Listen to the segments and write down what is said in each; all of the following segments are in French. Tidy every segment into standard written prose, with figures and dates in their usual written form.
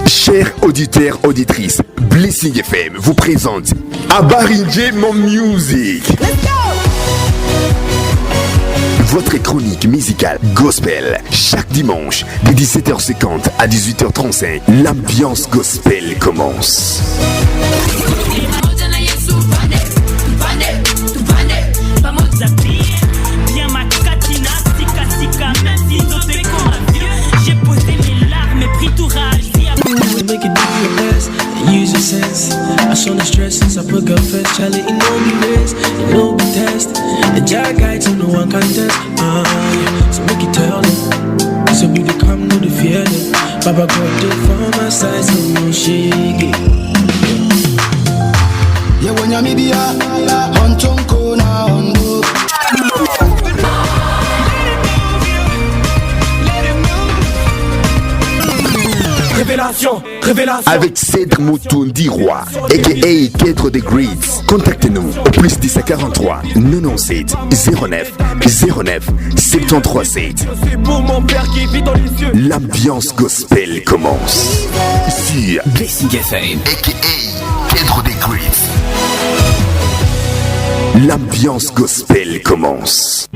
Chers auditeurs, auditrices, Blessing FM vous présente Abarinje Mon Music. Votre chronique musicale gospel, chaque dimanche de 17h50 à 18h35, l'ambiance gospel commence. Use your sense. I show the stress since I put God first. Charlie, it no be race, it no be test. The jar guy to no one contest. Yeah. So make it tell them. So we the come, no the fear them. Baba God do for my side, so no shake it. Yeah, when you're media, on chonko na ondo. Révélation, révélation. Avec Cèdre Moutondi Roi, a.k.a. Kedro the Greats. Contactez-nous au plus 1043 97 09 09 73 7. L'ambiance gospel commence sur Blessing FM, a.k.a. Kedro the Greats. L'ambiance gospel commence.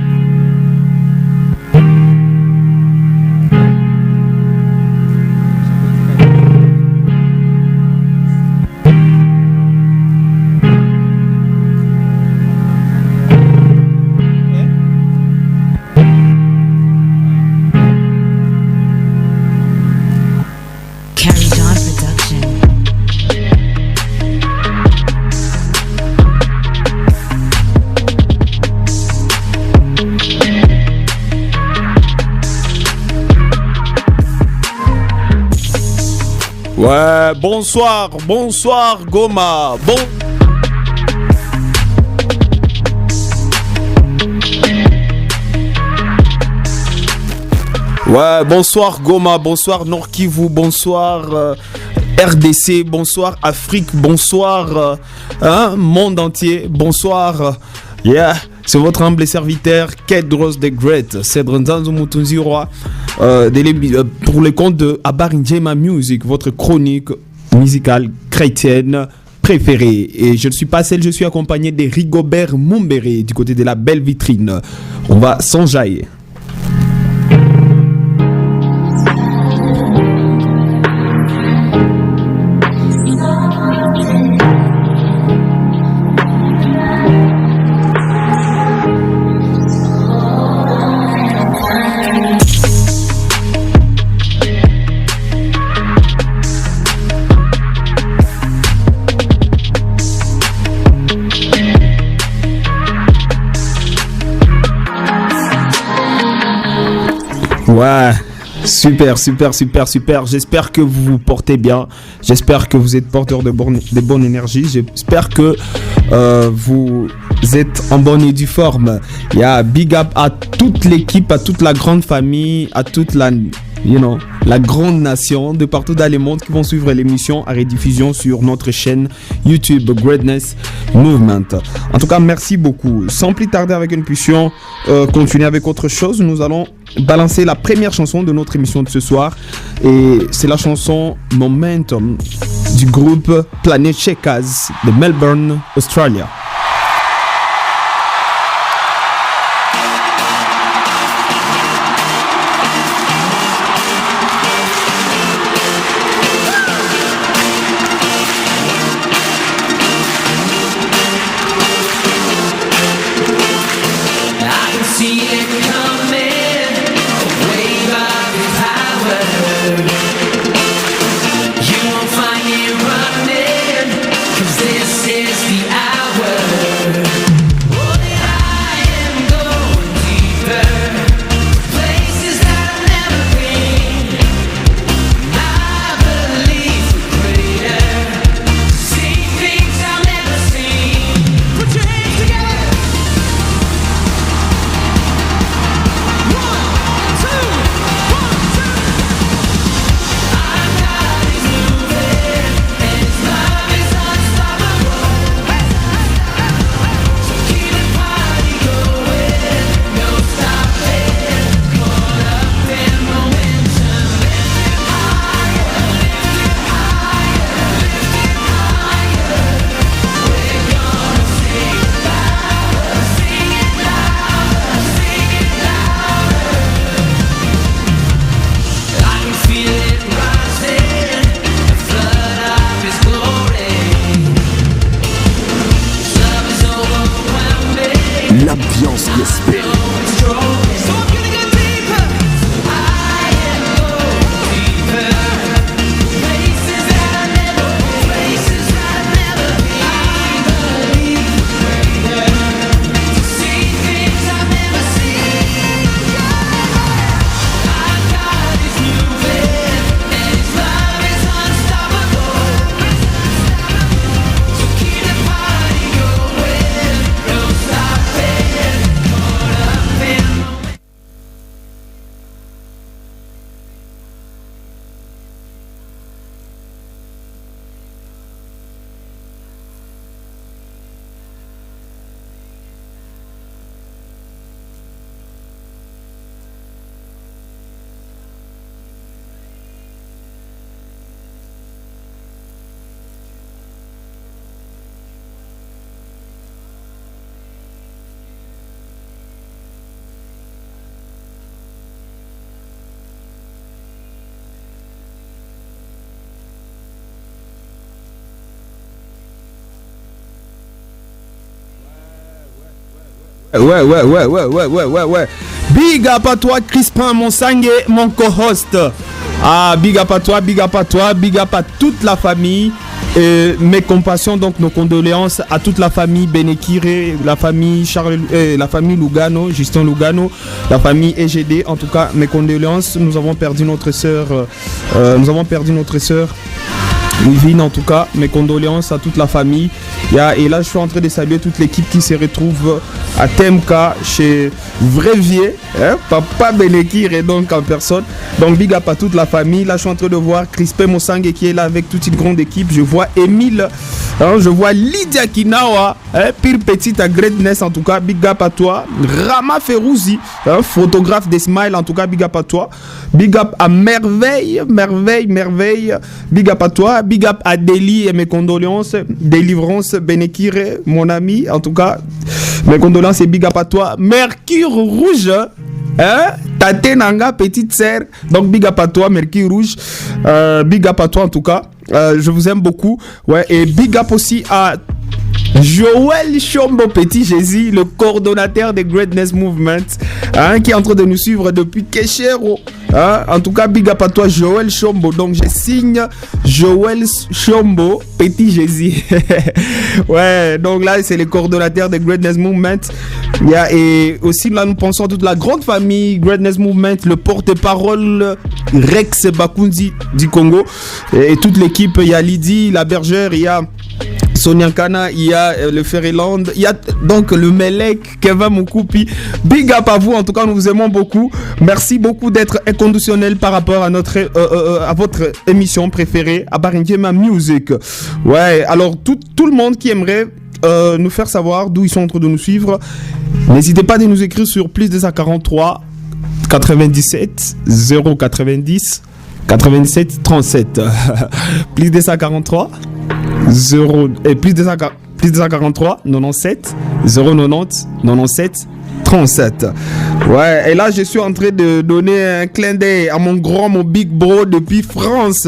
Ouais, bonsoir Goma. Ouais, bonsoir Goma, bonsoir Nord Kivu, bonsoir RDC, bonsoir Afrique, bonsoir monde entier, bonsoir. Yeah, c'est votre humble serviteur Kedros the Great, Cèdre Nzanzo Moutounzi Roi, pour le compte de Abarinje Mon Music, votre chronique musicale chrétienne préférée. Et je ne suis pas seul, je suis accompagné de Rigobert Mumbere du côté de la belle vitrine. On va s'enjailler. Ouais, super. J'espère que vous vous portez bien. J'espère que vous êtes porteur de bonne énergie. J'espère que vous êtes en bonne et due forme. Il y a big up à toute l'équipe, à toute la grande famille, à toute la grande nation de partout dans le monde qui vont suivre l'émission à rediffusion sur notre chaîne YouTube Greatness Movement. En tout cas, merci beaucoup. Sans plus tarder, avec une puission continuer avec autre chose, nous allons balancer la première chanson de notre émission de ce soir. Et c'est la chanson Momentum du groupe Planet Shakers de Melbourne, Australia. Ouais. Big up à toi, Crispin Monsangue, mon co-host. Ah, big up à toi, big up à toute la famille. Mes compassions, donc nos condoléances à toute la famille Benekire, la famille la famille Lugano, Justin Lugano, la famille EGD. En tout cas, mes condoléances. Nous avons perdu notre sœur. Livine, en tout cas, mes condoléances à toute la famille. Et là, je suis en train de saluer toute l'équipe qui se retrouve à Temka, chez Vrévier, Papa Benekir et donc en personne. Donc, big up à toute la famille. Là, je suis en train de voir Crispin Monsangue qui est là avec toute une grande équipe. Je vois Emile, je vois Lydia Kinawa, pire petite à Greatness, en tout cas, big up à toi. Rama Ferouzi, photographe des Smiles, en tout cas, big up à toi. Big up à Merveille, big up à toi. Big up à Deli et mes condoléances. Délivrance Benekire, mon ami. En tout cas, mes condoléances et big up à toi. Mercure Rouge, Tate Nanga, petite sœur. Donc big up à toi, Mercure Rouge. Big up à toi en tout cas. Je vous aime beaucoup. Ouais, et big up aussi à Joël Chombo Petit Jésus, le coordonnateur des Greatness Movement, qui est en train de nous suivre depuis Keshero. En tout cas, big up à toi, Joël Chombo. Donc, je signe Joël Chombo Petit Jésus. Ouais, donc là, c'est le coordonnateur des Greatness Movement. Et aussi, là, nous pensons à toute la grande famille Greatness Movement, le porte-parole Rex Bakunzi du Congo et toute l'équipe. Il y a Lydie, la bergère, il y a Sonia Kana, il y a le Ferryland, il y a donc le Melek, Kevin Moukoupi. Big up à vous, en tout cas nous vous aimons beaucoup. Merci beaucoup d'être inconditionnel par rapport à à votre émission préférée, à Barinjema Music. Ouais, alors tout le monde qui aimerait nous faire savoir d'où ils sont en train de nous suivre, n'hésitez pas à nous écrire sur plus 243 97 090 97 37 plus 243 0 et plus 243 97 090 97 37. Ouais, et là je suis en train de donner un clin d'œil à mon big bro depuis France,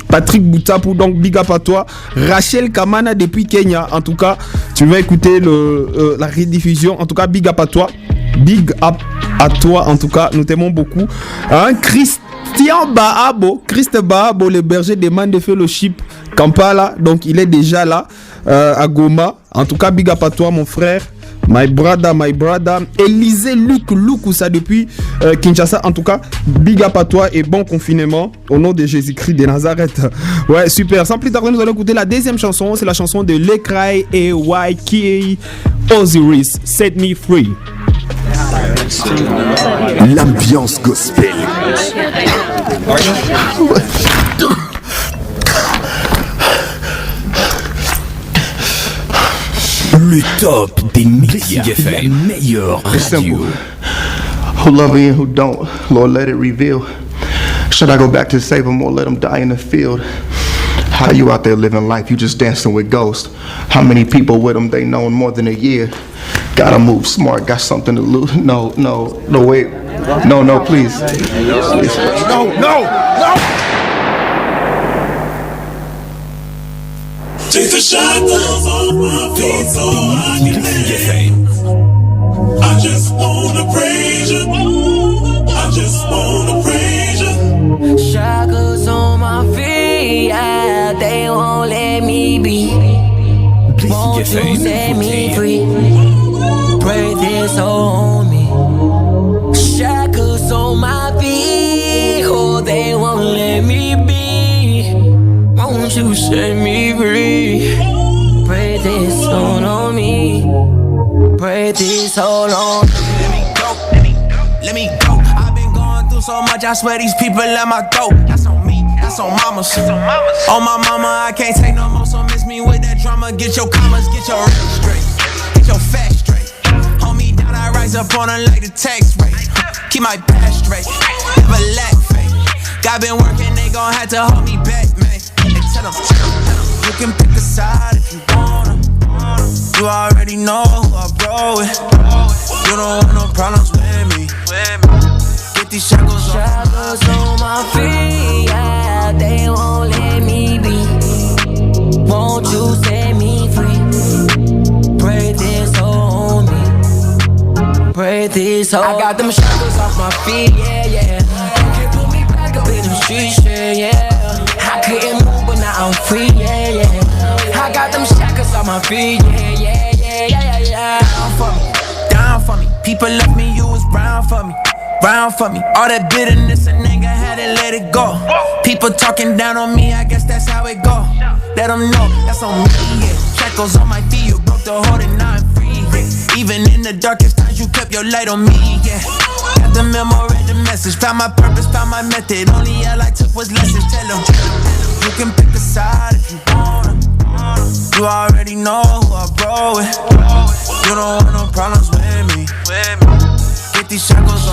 Patrick Boutapou. Donc big up à toi. Rachel Kamana depuis Kenya. En tout cas, tu vas écouter la rediffusion. En tout cas, big up à toi. Big up à toi. En tout cas, nous t'aimons beaucoup. Christian Bahabo, le berger des Man de Fellowship Kampala. Donc il est déjà là à Goma. En tout cas, big up à toi mon frère. My brother. Élisée Lukusa depuis Kinshasa. En tout cas, big up à toi et bon confinement au nom de Jésus-Christ de Nazareth. Ouais, super. Sans plus tarder, nous allons écouter la deuxième chanson. C'est la chanson de Lekrai et YK Osiris, Set Me Free. L'ambiance gospel. Le top des médias, les meilleurs radios. Who love me and who don't, Lord, let it reveal. Should I go back to save them or let them die in the field? How you out there living life, you just dancing with ghosts? How many people with them, they know in more than a year? Gotta move smart, got something to lose. No, wait. No, please. No. Take the shackles off my feet so I can dance. I just wanna praise you. I just wanna praise you. Shackles on my feet, yeah, they won't let me be. Won't you set me free? Pray this on me. Shackles on my feet, oh, they won't let me be. Won't you set me free? Pray this on me. Pray this hold on. Let me go. I've been going through so much, I swear these people let my throat. That's on me, that's on mamas. On my mama, I can't take no more, so miss me with that drama. Get your commas, get your rap straight, get your facts straight. Hold me down, I rise up on her like the tax rate. Keep my past straight, never lack faith. God been working, they gon' have to hold me back, man. Hey, tell them, you can pick a side if you wanna. You already know who I roll with. You don't want no problems with me. Get these shackles on my feet, yeah, they won't let me be. Won't you set me free? Pray this on me. whole. I got them shackles off my feet, yeah, yeah. Can't put me back up in them streets, yeah, yeah. I couldn't move, but now I'm free, yeah, yeah. I got them shackles off my feet, yeah, yeah, yeah, yeah, yeah. Down for me. People left me, you was brown for me. Brown for me. All that bitterness, a nigga had to let it go. People talking down on me, I guess that's how it go. Let them know, that's on me, yeah. Shackles on my feet, you broke the hold and now I'm free, yeah. Even in the darkest times, you kept your light on me, yeah. Got the memo, read the message. Found my purpose, found my method. Only all I took was lessons. Tell them, you can pick a side if you wanna. You already know who I roll with. You don't want no problems with me. Get these shackles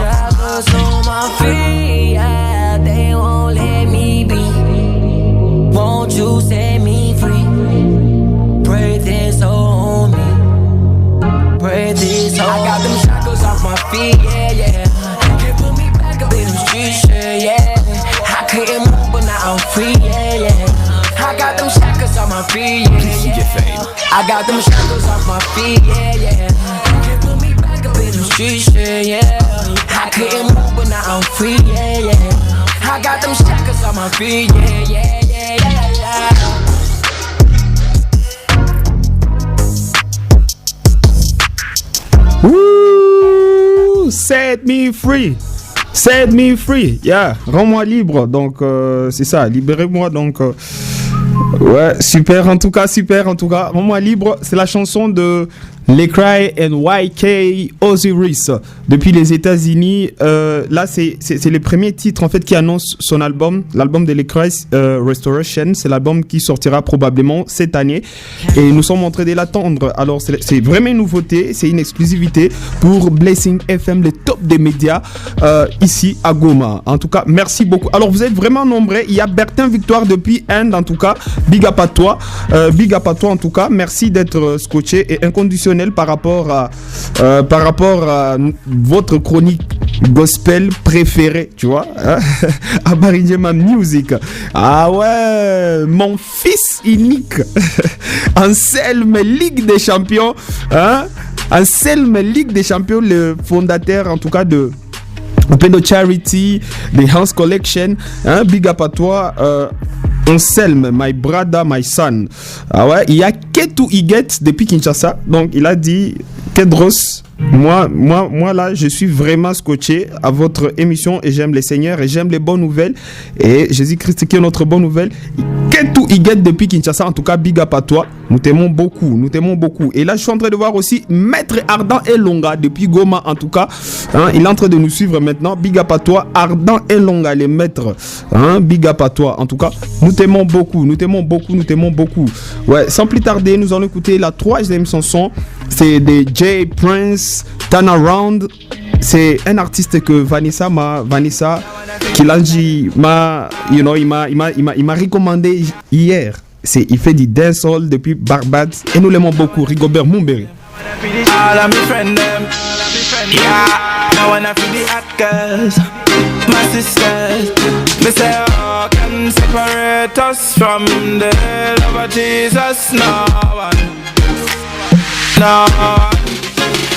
on my feet, yeah. They won't let me be. Won't you set me free? Pray this on me. Pray this on me. I got them shackles off my feet, yeah, yeah. Can't put me back up in them streets, yeah, yeah. I couldn't move, but now I'm free, yeah, yeah. I got them shackles off my feet, yeah, yeah. I got them shackles off my feet, yeah, yeah. Can't put me back up in them streets, yeah, yeah. I couldn't move, but now I'm free, yeah, yeah. I got them shackles on my feet, yeah, yeah, yeah, yeah, yeah. Woo! Set me free. Set me free. Yeah, rends-moi libre. Donc c'est ça, libérez-moi. Donc ouais, super en tout cas, rends-moi libre. C'est la chanson de Lecrae and YK Osiris depuis les États-Unis. Là, c'est le premier titre en fait qui annonce son album, l'album de Lecrae, Restoration. C'est l'album qui sortira probablement cette année et nous sommes en train de l'attendre. Alors, c'est vraiment une nouveauté, c'est une exclusivité pour Blessing FM, le top des médias ici à Goma. En tout cas, merci beaucoup. Alors, vous êtes vraiment nombreux. Il y a Bertin Victoire depuis Inde, en tout cas. Big up à toi. Big up à toi, en tout cas. Merci d'être scotché et inconditionnel par rapport à votre chronique gospel préférée, tu vois, hein? Abarijema Music. Ah ouais, mon fils unique. Anselme Ligue des Champions, hein? Anselme Ligue des Champions, le fondateur en tout cas de Open Charity, the House Collection, hein? Big up à toi. Anselme, my brother, my son. Ah ouais, il y a Ketu Iget depuis Kinshasa. Donc il a dit, Kedros, moi là, je suis vraiment scotché à votre émission et j'aime les seigneurs et j'aime les bonnes nouvelles. Et Jésus-Christ qui est notre bonne nouvelle. Ketu Iget depuis Kinshasa, en tout cas, big up à toi. Nous t'aimons beaucoup. Et là, je suis en train de voir aussi Maître Ardent Elonga depuis Goma, en tout cas. Hein, il est en train de nous suivre maintenant. Big up à toi, Ardent Elonga, les maîtres. Hein, big up à toi, en tout cas. Nous t'aimons beaucoup. Ouais, sans plus tarder, nous allons écouter la troisième chanson. C'est de Jay Prince, Turn Around. C'est un artiste que Vanessa Kilanji m'a recommandé hier. Il fait du dancehall depuis Barbade et nous l'aimons beaucoup. Rigobert Mumberi. All of my friends, yeah. Now when I feel the hot girls, my sisters, me say, oh, can separate us from the love of Jesus? No one.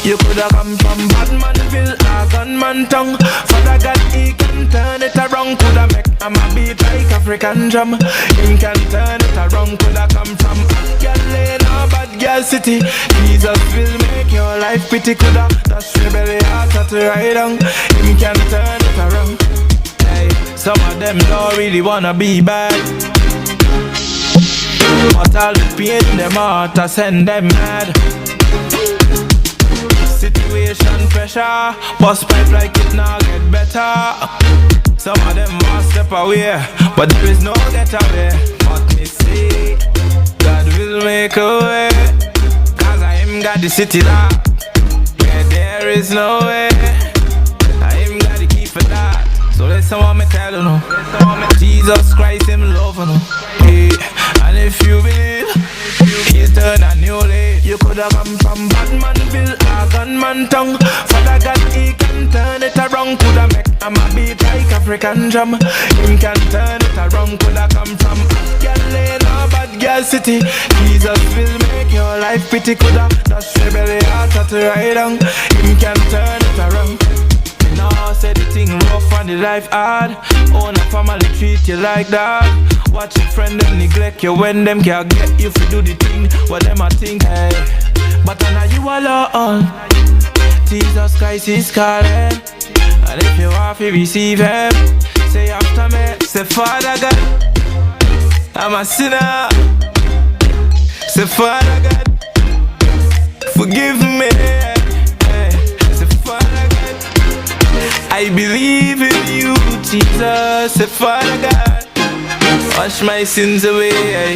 You coulda come from Batmanville or gunman tongue. Father God, he can turn it around. Coulda make a beat like African drum. He can turn it around. Coulda come from girl lane or bad girl city. Jesus will make your life pretty. Coulda touch your belly heart to right on. He can turn it around. Hey, some of them don't really wanna be bad, but all the pain them heart to send them mad. Situation pressure, bust pipe like it now get better. Some of them must step away, but there is no get away. But me see, God will make a way, cause I am got the city lock, where there is no way. I am got the key for that. So let someone me tell you, Jesus Christ him love you, hey. And if you believe, he's turn a new leaf. You coulda come from Batmanville or gunman tongue. Father God, he can turn it around. Coulda make a beat like African drum. Him can turn it around. Coulda come from girl lane or bad girl city. Jesus will make your life pretty. Coulda touch your belly heart to right on. Him can turn it around. find the life hard. Own a family treat you like that. Watch your friend them neglect you when them can't get you to do the thing what them a think. Hey, but now you alone. Jesus Christ is calling, and if you want to receive Him, say after me, say Father God, I'm a sinner. Say Father God, forgive me. Say Father God, I believe in you, Jesus. Say Father God, wash my sins away.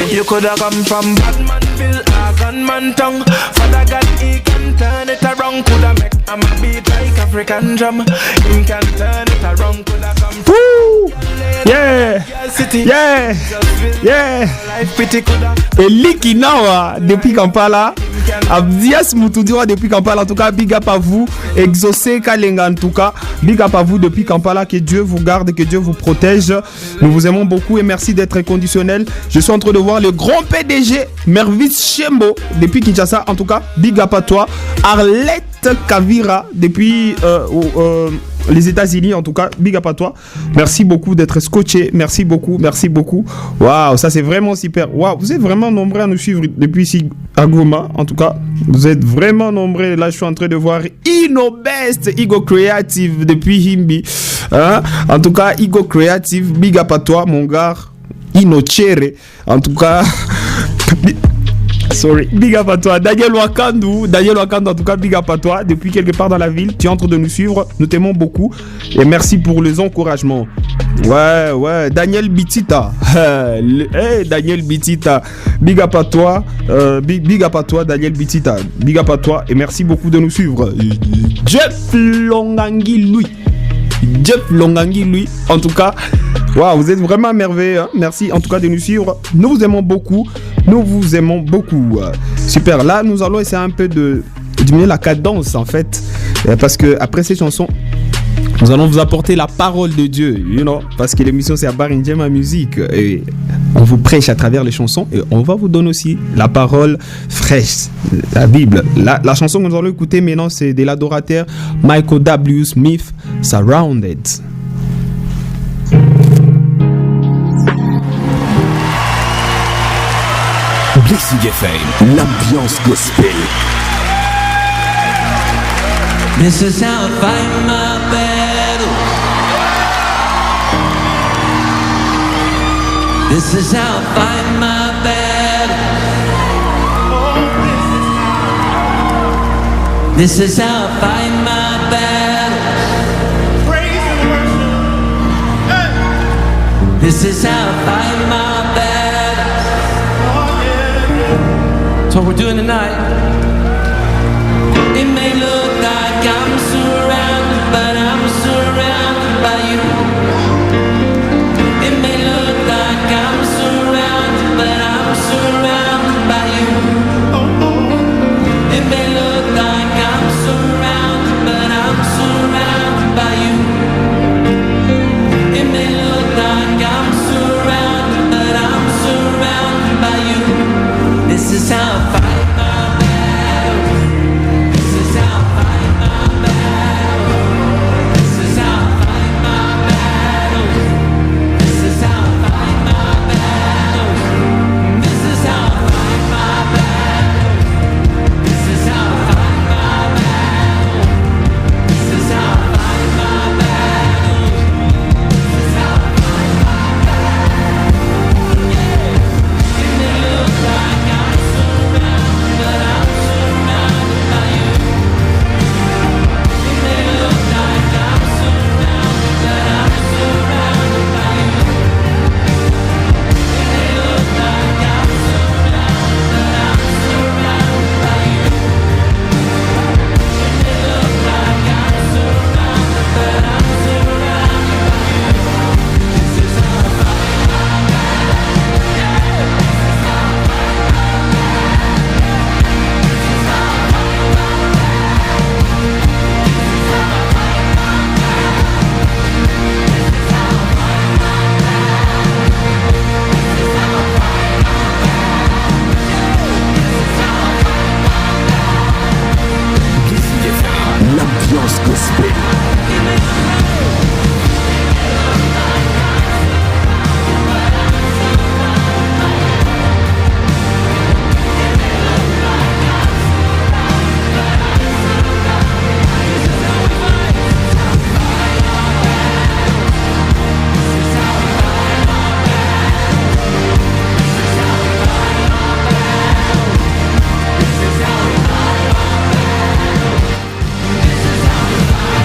You coulda come from Batmanville or gunman tongue. Father God, He can turn it around. Coulda make a beat like African drum. He can turn it around. Coulda come from Yeah, yeah, yeah. Eliki Nawa depuis Kampala. Abdias Moutoudira depuis Kampala. En tout cas, big up à vous. Exaucé Kalenga en tout cas. Big up à vous depuis Kampala. Que Dieu vous garde, que Dieu vous protège. Nous vous aimons beaucoup et merci d'être inconditionnel. Je suis en train de voir le grand PDG Mervis Shembo depuis Kinshasa. En tout cas, big up à toi. Arlette Kavira depuis les États-Unis. En tout cas, big up à toi. Merci beaucoup d'être scotché. Merci beaucoup, merci beaucoup. Waouh, ça c'est vraiment super. Waouh, vous êtes vraiment nombreux à nous suivre depuis ici à Goma. En tout cas, vous êtes vraiment nombreux. Là, je suis en train de voir InnoBest, Igo Creative depuis Himbi. Hein? En tout cas, Igo Creative, big up à toi, mon gars. Inochere. En tout cas, sorry, big up à toi. Daniel Wakandou, en tout cas, big up à toi. Depuis quelque part dans la ville, tu es en train de nous suivre. Nous t'aimons beaucoup. Et merci pour les encouragements. Ouais, Daniel Bitita. Hey, Daniel Bitita. Big up à toi. Big up à toi, Daniel Bitita. Big up à toi. Et merci beaucoup de nous suivre. Jeff Longangi, lui. En tout cas, waouh, vous êtes vraiment merveilleux. Hein? Merci en tout cas de nous suivre. Nous vous aimons beaucoup. Super. Là, nous allons essayer un peu de diminuer la cadence en fait. Parce que après ces chansons, nous allons vous apporter la parole de Dieu. Parce que l'émission c'est à Barinjema Musique. Et on vous prêche à travers les chansons. Et on va vous donner aussi la parole fraîche. La Bible. La chanson que nous allons écouter maintenant, c'est de l'adorateur Michael W. Smith, Surrounded. Blessing FM, l'ambiance gospel. This is how I fight my battles. This is how I fight my battles. This is how I fight my battles. Praise and worship. Hey. This is how I fight my battles. Oh, yeah. That's what we're doing tonight. It may look like I'm surrounded, but I'm surrounded by you. It may look like I'm surrounded, but I'm surrounded by you. It may look like I'm surrounded, but I'm surrounded by you. It may look like I'm surrounded, but I'm surrounded by you. This is how I fight my battle.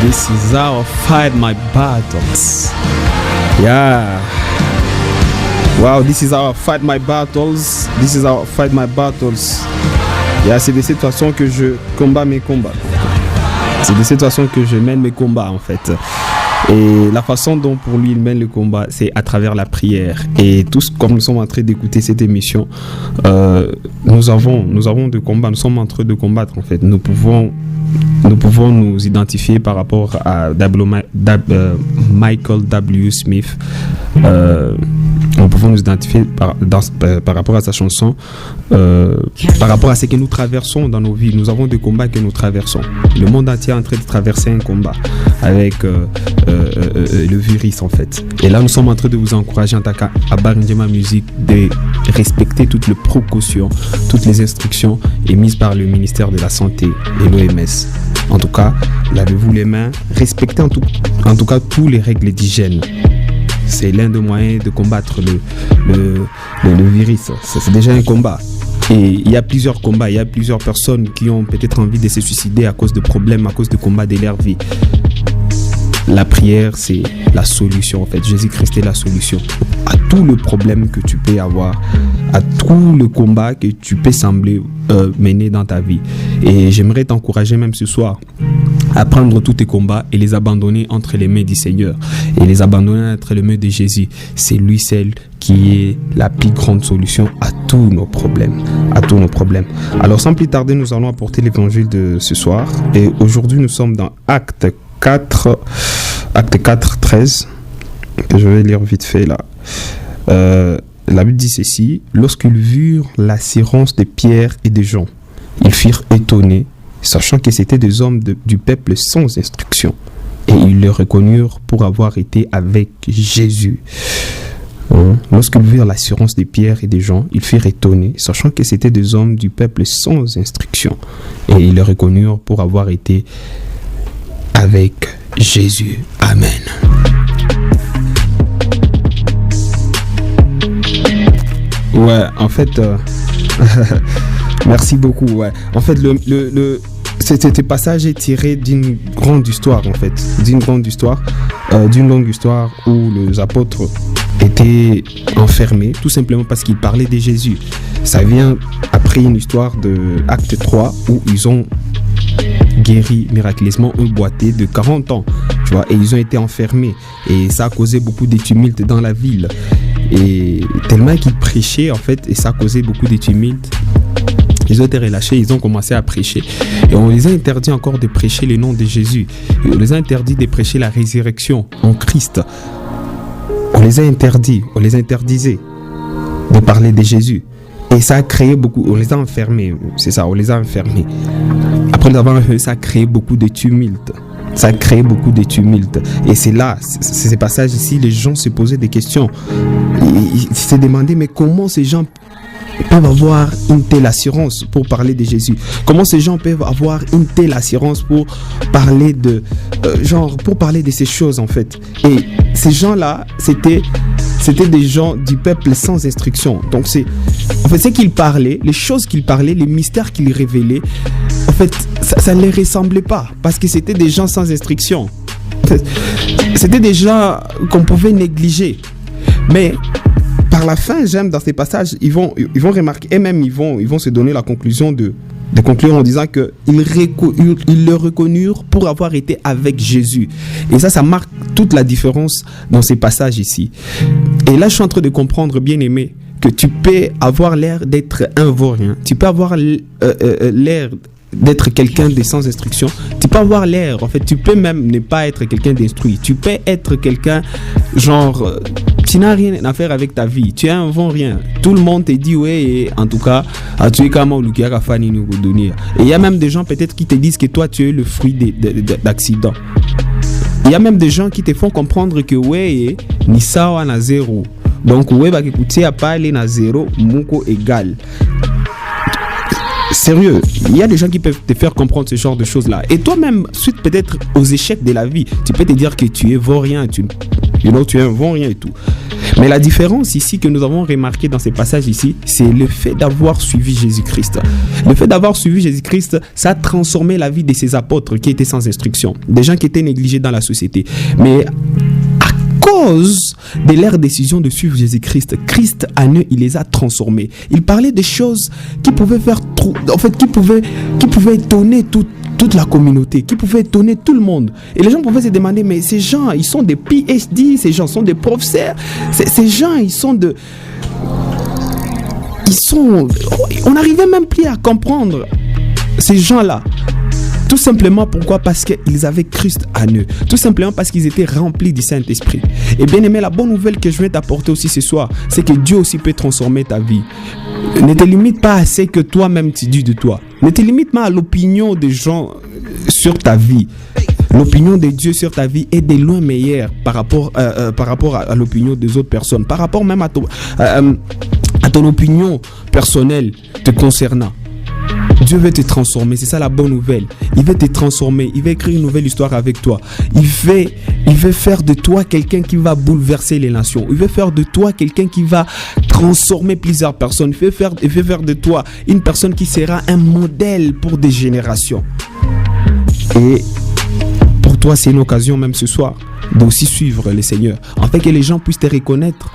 This is how I fight my battles. Yeah. Wow, this is how I fight my battles. This is how I fight my battles. Yeah, c'est de cette façon que je combats mes combats. C'est de cette façon que je mène mes combats en fait. Et la façon dont pour lui il mène le combat, c'est à travers la prière. Et tous, comme nous sommes en train d'écouter cette émission, nous avons de combat, nous sommes en train de combattre en fait. Nous pouvons nous identifier par rapport à Michael W. Smith. Nous pouvons nous identifier par rapport à sa chanson, par rapport à ce que nous traversons dans nos vies. Nous avons des combats que nous traversons. Le monde entier est en train de traverser un combat avec le virus en fait. Et là, nous sommes en train de vous encourager en tant qu'à Barinjema Music de respecter toutes les précautions, toutes les instructions émises par le ministère de la Santé et l'OMS. En tout cas, lavez-vous les mains, respectez en tout cas toutes les règles d'hygiène. C'est l'un des moyens de combattre le virus. C'est déjà un combat. Et il y a plusieurs combats, il y a plusieurs personnes qui ont peut-être envie de se suicider à cause de problèmes, à cause de combats de leur vie. La prière, c'est la solution en fait. Jésus-Christ est la solution à tout le problème que tu peux avoir, à tout le combat que tu peux sembler mener dans ta vie. Et j'aimerais t'encourager même ce soir à prendre tous tes combats et les abandonner entre les mains du Seigneur et les abandonner entre les mains de Jésus. C'est lui seul qui est la plus grande solution à tous nos problèmes, Alors sans plus tarder, nous allons apporter l'évangile de ce soir. Et aujourd'hui, nous sommes dans Acte 4, 13. Je vais lire vite fait là. La Bible dit ceci: lorsqu'ils virent l'assurance de Pierre et de Jean, ils furent étonnés, sachant que c'étaient des hommes du peuple sans instruction, et ils le reconnurent pour avoir été avec Jésus. Lorsqu'ils virent l'assurance de Pierre et de Jean, ils furent étonnés, sachant que c'étaient des hommes du peuple sans instruction, et ils le reconnurent pour avoir été avec Jésus. Amen. Ouais, en fait, merci beaucoup. Ouais, en fait, ce passage est tiré d'une grande histoire, en fait, d'une longue histoire où les apôtres étaient enfermés, tout simplement parce qu'ils parlaient de Jésus. Ça vient après une histoire de Acte 3 où ils ont guéri miraculeusement un boiteux de 40 ans, tu vois, et ils ont été enfermés et ça a causé beaucoup de tumultes dans la ville, et tellement qu'ils prêchaient en fait, et ça a causé beaucoup de tumultes. Ils ont été relâchés, ils ont commencé à prêcher, et on les a interdit encore de prêcher le nom de Jésus, et on les a interdit de prêcher la résurrection en Christ. On les a interdisait de parler de Jésus. Et ça a créé beaucoup, on les a enfermés, c'est ça, on les a enfermés. Après l'avoir enfermés, ça a créé beaucoup de tumultes. Et c'est là, c'est ces passages ici, les gens se posaient des questions. Ils se demandaient, mais comment ces gens peuvent avoir une telle assurance pour parler de Jésus? Comment ces gens peuvent avoir une telle assurance pour parler de pour parler de ces choses en fait? Et ces gens-là, c'était des gens du peuple sans instruction. Donc c'est en fait ce qu'ils parlaient, les choses qu'ils parlaient, les mystères qu'ils révélaient, en fait ça ne les ressemblait pas, parce que c'était des gens sans instruction. C'était des gens qu'on pouvait négliger. Mais par la fin, j'aime dans ces passages, ils vont remarquer, et même ils vont se donner la conclusion de conclure en disant qu'ils le reconnurent pour avoir été avec Jésus. Et ça marque toute la différence dans ces passages ici. Et là, je suis en train de comprendre, bien aimé, que tu peux avoir l'air d'être un vaurien, tu peux avoir l'air d'être quelqu'un de sans instruction, tu peux avoir l'air, en fait, tu peux même ne pas être quelqu'un d'instruit, tu peux être quelqu'un genre tu n'as rien à faire avec ta vie, tu es un vaurien, tout le monde te dit ouais, en tout cas tu es comme et il y a même des gens peut-être qui te disent que toi tu es le fruit d'accidents. Il y a même des gens qui te font comprendre que ouais ni sawa na zéro, donc ouais bah écouter à parler na zéro moko égal. Sérieux, il y a des gens qui peuvent te faire comprendre ce genre de choses-là. Et toi-même, suite peut-être aux échecs de la vie, tu peux te dire que tu es vaurien, tu es un vaurien et tout. Mais la différence ici que nous avons remarqué dans ces passages ici, c'est le fait d'avoir suivi Jésus-Christ. Le fait d'avoir suivi Jésus-Christ, ça a transformé la vie de ces apôtres qui étaient sans instruction, des gens qui étaient négligés dans la société. Mais à cause de leur décision de suivre Jésus-Christ, Christ en eux, il les a transformés. Il parlait de choses qui pouvaient faire qui pouvaient étonner toute la communauté, qui pouvaient étonner tout le monde. Et les gens pouvaient se demander, mais ces gens, ils sont des PhD, ces gens sont des professeurs, ces gens, on n'arrivait même plus à comprendre ces gens-là. Tout simplement pourquoi? Parce qu'ils avaient Christ en eux. Tout simplement parce qu'ils étaient remplis du Saint-Esprit. Et bien aimé, la bonne nouvelle que je vais t'apporter aussi ce soir, c'est que Dieu aussi peut transformer ta vie. Ne te limite pas à ce que toi-même tu dis de toi. Ne te limite pas à l'opinion des gens sur ta vie. L'opinion de Dieu sur ta vie est de loin meilleure par rapport à l'opinion des autres personnes, par rapport même à ton opinion personnelle te concernant. Dieu veut te transformer, c'est ça la bonne nouvelle. Il veut te transformer, il veut écrire une nouvelle histoire avec toi. Il veut faire de toi quelqu'un qui va bouleverser les nations. Il veut faire de toi quelqu'un qui va transformer plusieurs personnes. Il veut faire de toi une personne qui sera un modèle pour des générations. Et pour toi, c'est une occasion même ce soir d'aussi suivre le Seigneur, afin que les gens puissent te reconnaître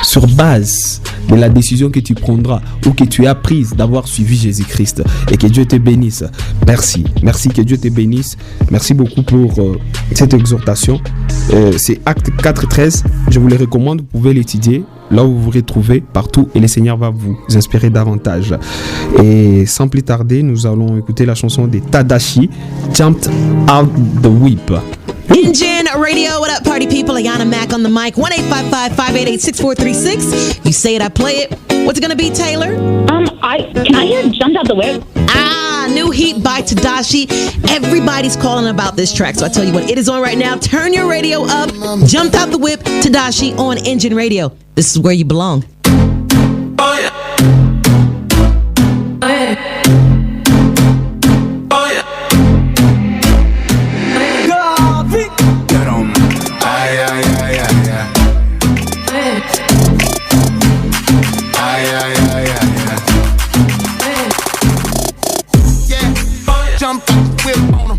sur base de la décision que tu prendras ou que tu as prise d'avoir suivi Jésus-Christ. Et que Dieu te bénisse. Merci, que Dieu te bénisse. Merci beaucoup pour cette exhortation. C'est Acte 4:13. Je vous le recommande, vous pouvez l'étudier là où vous vous retrouvez partout et le Seigneur va vous inspirer davantage. Et sans plus tarder, nous allons écouter la chanson de Tadashi, Jumped Out the Whip. Engine Radio, what up, party people? Ayana Mac on the mic. 1-855-588-6436. You say it, I play it. What's it gonna be, Taylor? Can I hear Jumped Out the Whip? New heat by Tadashi. Everybody's calling about this track, so I tell you what, it is on right now. Turn your radio up. Jumped Out the Whip, Tadashi on Engine Radio. This is where you belong. Oh yeah. Oh yeah. Oh yeah. Get on. Ay, ay, ay, ay, ay. Ay, ay, ay, ay, ay. Yeah, jump out the whip on 'em.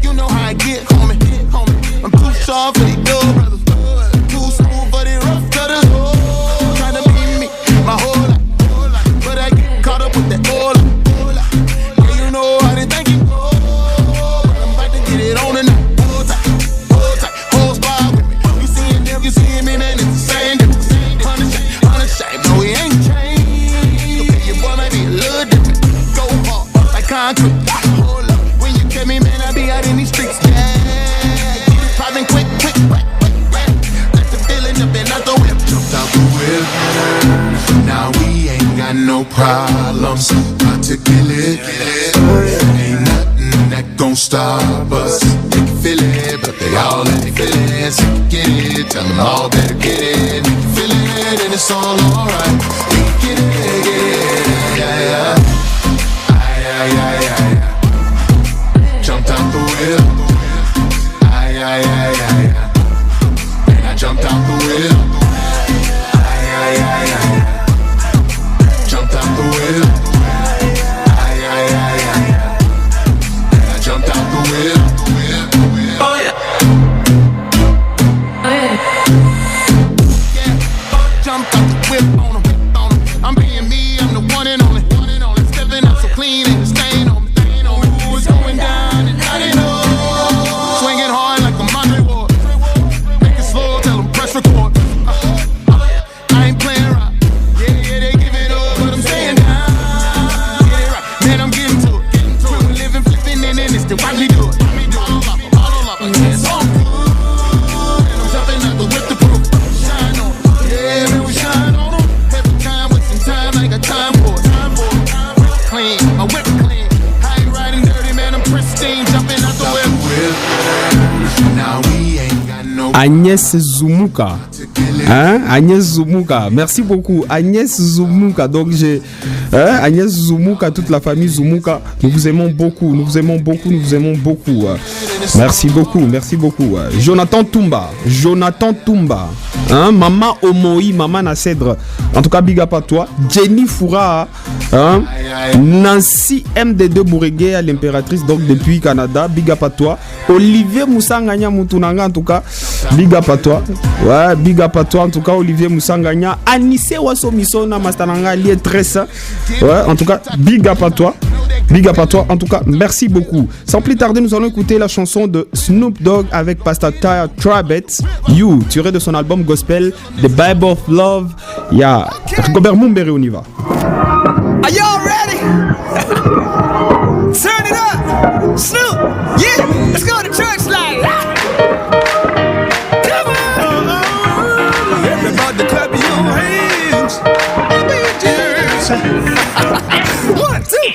You know how I get, homie. I'm too soft for these good brothers. Too smooth for the rough cutters. Tryna be me my whole life. But I get caught up with that old life. Yeah, you know how they think it go. But I'm about to get it on tonight. Hold tight, whole squad with me. You seeing them, you seeing me, man, it's the same difference. Unashamed, no, we ain't changed. Okay, your boy might be a little different. Go hard, like concrete. Hold up, when you catch me, man, I be out in these streets. Yeah, get it poppin' quick, let the feeling up and out the whip. Jumped out the whip. Now we ain't got no problems. Articulate, ain't nothing that gon' stop us. They can feel it, but they all let it feel it. So get it, tell them all better get it. They can feel it, and it's all alright. They can get it, yeah, yeah. Ay, ay, ay, ay, ay. Jumped out the whip. Ay, ay, ay, ay, ay. And I jumped out the whip. Ay, ay, ay, ay, ay. Jumped out the whip. Ay, ay, ay, ay, ay. And I jumped out the whip. Oh yeah. Yeah, jumped out the whip on 'em. I'm being me, I'm the one and only. Stepping up so clean, ain't a stain on me. Ooh, it's going down and I didn't know. Swinging hard like a Monday Ward. Make it slow, tell them press record. I ain't playing around. Yeah, they give it up, but I'm staying down. Get it right, man, I'm getting to it. We're living, flipping, and then it's the watch me do it. All up, yeah, it's all good. And I'm jumping out the whip to prove. Shine on 'em. Yeah, man, we shine on 'em. Every time with some time, I ain't got time for it. Clean, my whip clean. I ain't riding dirty, man, I'm pristine. Jumping out the whip. Now we ain't got no Agnès Zumuka. Hein? Agnès Zoumouka, merci beaucoup. Agnès Zoumouka, donc j'ai Agnès Zoumouka, toute la famille Zoumouka, nous vous aimons beaucoup, nous vous aimons beaucoup, nous vous aimons beaucoup. Merci beaucoup, merci beaucoup. Jonathan Toumba, hein? Maman Omoi, Maman Nassedre, en tout cas big up à toi. Jenny Foura, hein? Nancy MD2 Bourguet à l'impératrice, donc depuis Canada, big up à toi. Olivier Moussanganya Moutounanga, en tout cas, big up à toi. Ouais, big up à toi, en tout cas, Olivier Moussanganya. Anissé Wassomisona Mastananga, lié très ça. Ouais, en tout cas, big up à toi. Big up à toi, en tout cas, merci beaucoup. Sans plus tarder, nous allons écouter la chanson de Snoop Dogg avec Pastor Trabet, You, tiré de son album gospel The Bible of Love. Il y a Gobert Mumbere, on y va. Are y'all ready? Turn it up. Snoop, yeah, let's go to church like. Come on. Everybody clap your hands. One, two.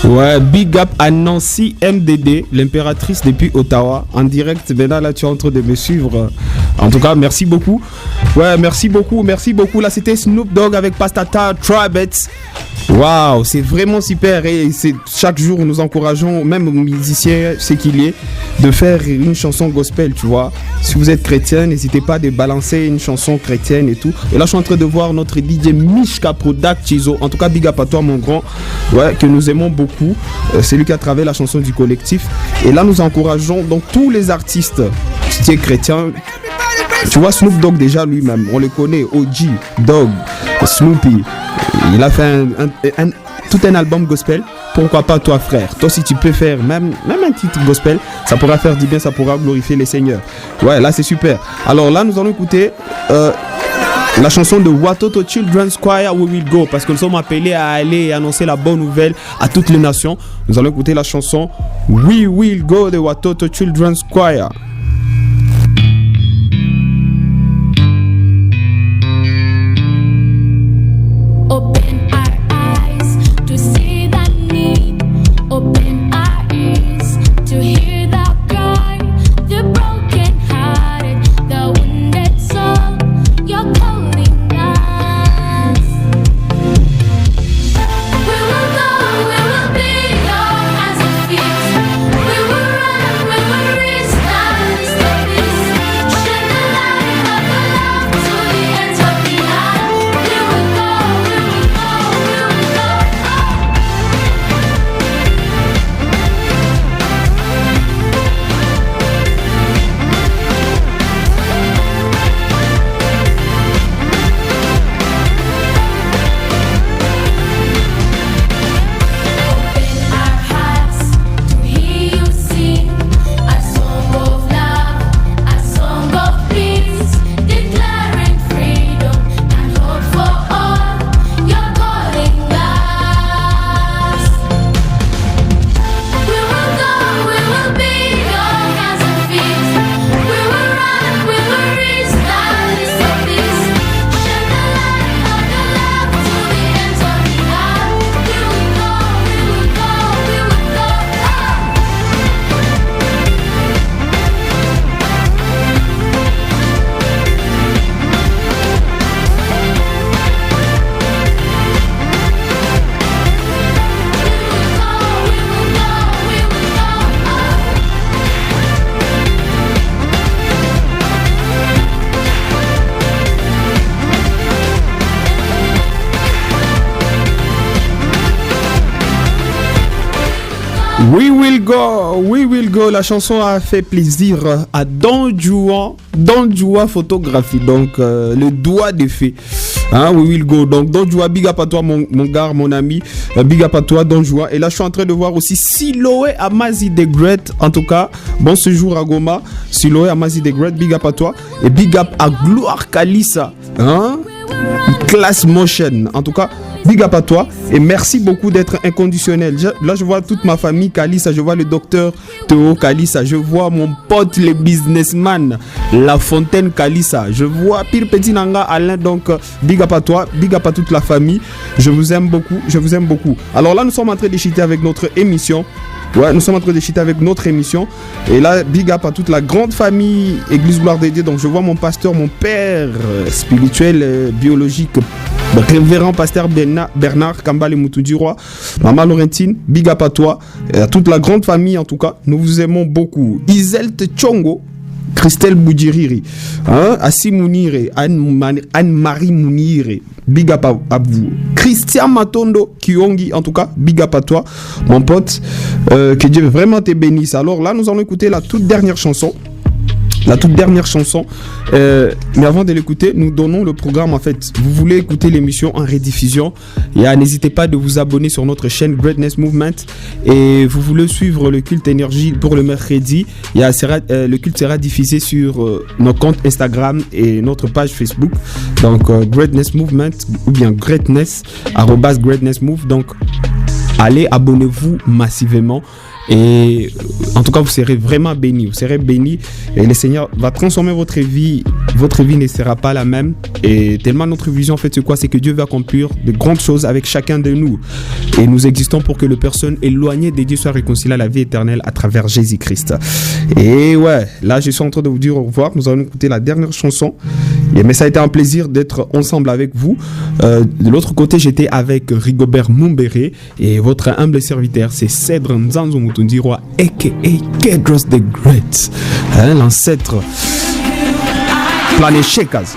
Ouais, big up à Nancy MDD, l'impératrice depuis Ottawa, en direct. Maintenant, là, tu es en train de me suivre. En tout cas, merci beaucoup. Ouais, merci beaucoup, merci beaucoup. Là, c'était Snoop Dogg avec Pastata Trabet. Waouh, c'est vraiment super. Et c'est chaque jour, nous encourageons, même aux musiciens, ce qu'il y est, de faire une chanson gospel, tu vois. Si vous êtes chrétien, n'hésitez pas de balancer une chanson chrétienne et tout. Et là, je suis en train de voir notre DJ Mishka Product Chizo. En tout cas, big up à toi, mon grand. Ouais, que nous aimons beaucoup. C'est lui qui a travaillé la chanson du collectif. Et là, nous encourageons donc tous les artistes qui sont chrétiens. Tu vois, Snoop Dogg, déjà lui-même, on le connaît. OG, Dogg, Snoopy. Il a fait tout un album gospel. Pourquoi pas toi, frère? Toi, si tu peux faire même un titre gospel, ça pourra faire du bien, ça pourra glorifier les seigneurs. Ouais, là, c'est super. Alors là, nous allons écouter la chanson de Watoto Children's Choir, We Will Go, parce que nous sommes appelés à aller annoncer la bonne nouvelle à toutes les nations. Nous allons écouter la chanson We Will Go de Watoto Children's Choir. We will run, we will reach the We will go. La chanson a fait plaisir à Don Juan Photographie, donc le doigt de fée. Hein, We Will Go. Donc Don Juan, big up à toi mon gars, mon ami. Big up à toi Don Juan. Et là je suis en train de voir aussi Siloé Amazi the Great. En tout cas, bon séjour à Goma. Siloé Amazi the Great, big up à toi. Et big up à Gloire Kalissa. Hein? Class Motion. En tout cas, big up à toi et merci beaucoup d'être inconditionnel. Là, je vois toute ma famille Kalissa, je vois le docteur Théo Kalissa, je vois mon pote le businessman La Fontaine Kalissa, je vois Pire Petit Nanga Alain. Donc, big up à toi, big up à toute la famille. Je vous aime beaucoup, je vous aime beaucoup. Alors là, nous sommes en train de chiter avec notre émission. Ouais, nous sommes en train de chiter avec notre émission. Et là, big up à toute la grande famille Église Gloire de Dieu. Donc, je vois mon pasteur, mon père spirituel, biologique, révérend pasteur Bernard Kambale Moutoudjiroa, maman Laurentine, big up à toi. Et à toute la grande famille, en tout cas, nous vous aimons beaucoup. Iselte Tchongo, Christelle Boudjiriri, hein, Assi Mounire, Anne-Marie Mounire, big up à vous. Christian Matondo Kiongi, en tout cas, big up à toi, mon pote. Que Dieu vraiment te bénisse. Alors là, nous allons écouter la toute dernière chanson. Mais avant de l'écouter, nous donnons le programme. En fait, vous voulez écouter l'émission en rediffusion, n'hésitez pas de vous abonner sur notre chaîne Greatness Movement. Et vous voulez suivre le culte énergie pour le mercredi, le culte sera diffusé sur nos comptes Instagram et notre page Facebook. Donc Greatness Movement ou bien Greatness @Greatness Move. Donc allez, abonnez-vous massivement. Et en tout cas, vous serez vraiment bénis. Vous serez bénis et le Seigneur va transformer votre vie. Votre vie ne sera pas la même. Et tellement notre vision, en fait, c'est quoi? C'est que Dieu va accomplir de grandes choses avec chacun de nous. Et nous existons pour que les personnes éloignées de Dieu soient réconciliées à la vie éternelle à travers Jésus-Christ. Et ouais, là, je suis en train de vous dire au revoir. Nous allons écouter la dernière chanson. Mais ça a été un plaisir d'être ensemble avec vous. De l'autre côté, j'étais avec Rigobert Mumbere et votre humble serviteur, c'est Cèdre Nzanzo Moutoudjiroa, a.k.a. Kedros the Great, hein, l'ancêtre Planet Shakers.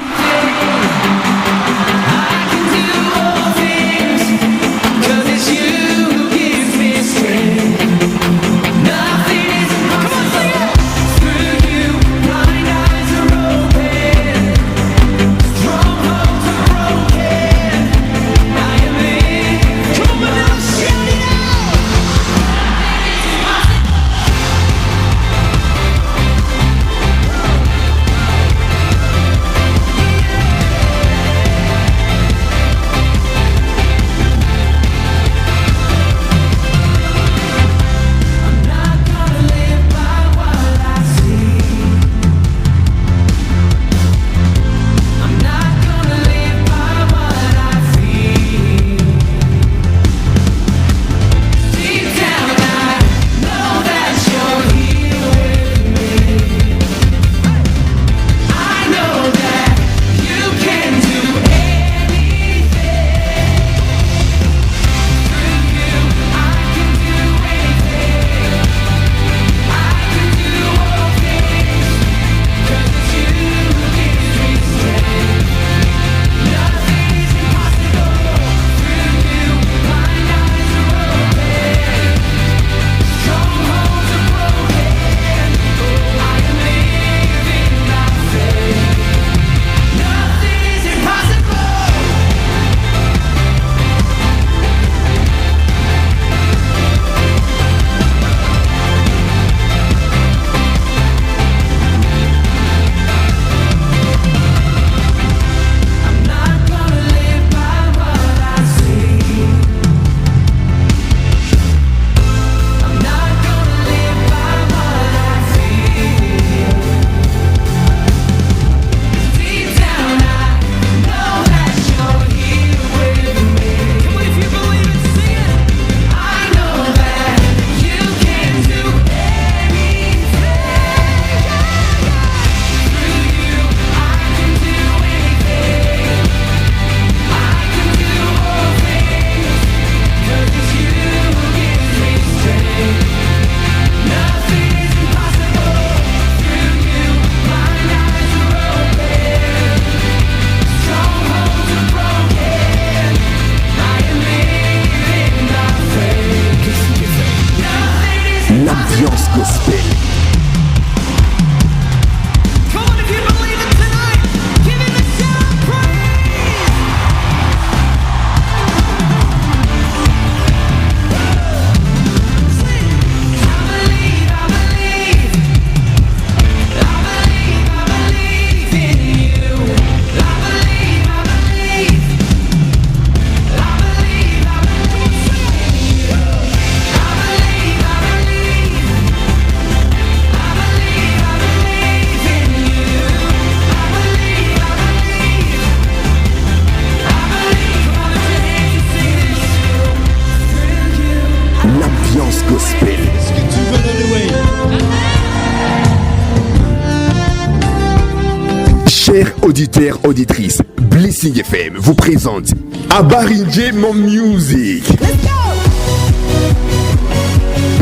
auditeurs, auditrices, Blessing FM vous présente Abarinje Mon Music.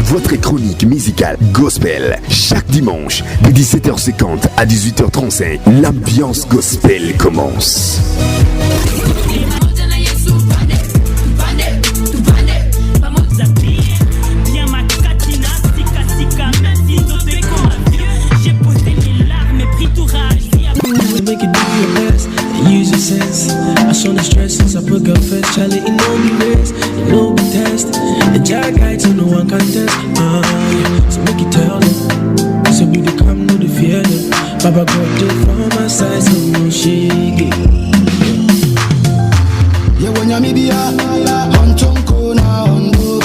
Votre chronique musicale gospel chaque dimanche de 17h50 à 18h35. L'ambiance gospel commence. Make it do your best and use your sense. I show the stress since I put God first. Charlie, it no be race, it no be test. The jack guy to no one contest. Yeah. So make it tell them. So we become no the fear them. Baba God do for my side, so no shake. Yeah, when you're media, on chonko na ondo.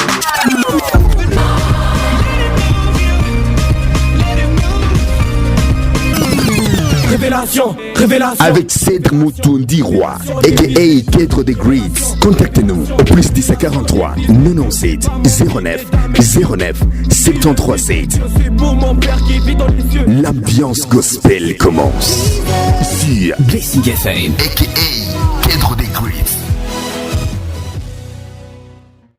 Révélation, révélation. Avec Cèdre Moutondi Roi, a.k.a. Kedro des Greats. Contactez-nous au plus 10 43 97 09 09 73 7. L'ambiance gospel commence sur Blessing FM, a.k.a. Kedro des Greats.